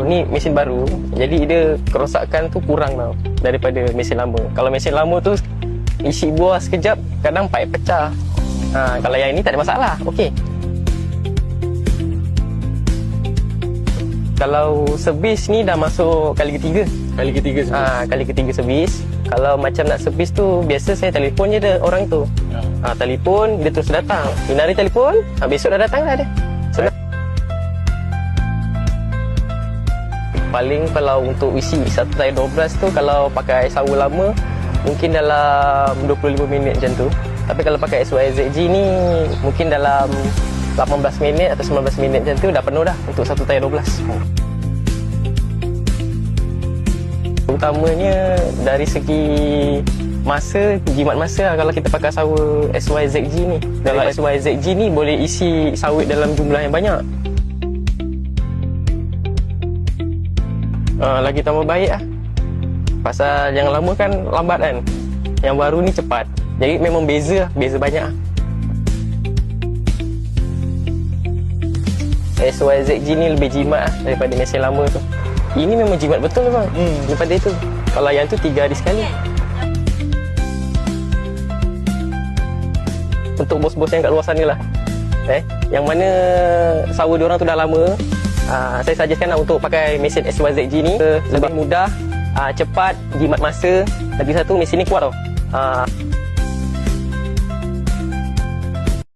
ni mesin baru, jadi dia kerosakan tu kurang tau daripada mesin lama. Kalau mesin lama tu isi buah sekejap, kadang pipe pecah. Kalau yang ini tak ada masalah, okey. Kalau servis ni dah masuk kali ketiga. Kali ketiga servis? Kali ketiga servis. Kalau macam nak servis tu, biasa saya telefon je dia orang tu. Telefon, dia terus datang. Ini hari telefon, besok dah datang dah dia. Paling kalau untuk isi satu tayar 12 tu, kalau pakai sawa lama, mungkin dalam 25 minit macam tu. Tapi kalau pakai SYZG ni, mungkin dalam 18 minit atau 19 minit macam tu dah penuh dah untuk satu tayar 12. Utamanya dari segi masa, jimat masa lah kalau kita pakai sawa SYZG ni. Kalau SYZG ni boleh isi sawit dalam jumlah yang banyak. Lagi tambah baik lah. Pasal yang lama kan lambat kan, yang baru ni cepat. Jadi memang beza banyak lah. SYZG ni lebih jimat lah daripada mesin lama tu. Ini memang jimat betul bang, daripada itu. Kalau yang tu 3 hari sekali. Untuk bos-bos yang kat luar sana lah, yang mana sawa diorang tu dah lama, saya suggestkan lah untuk pakai mesin SYZG ni. Lebih mudah, cepat, jimat masa. Lagi satu, mesin ni kuat tau.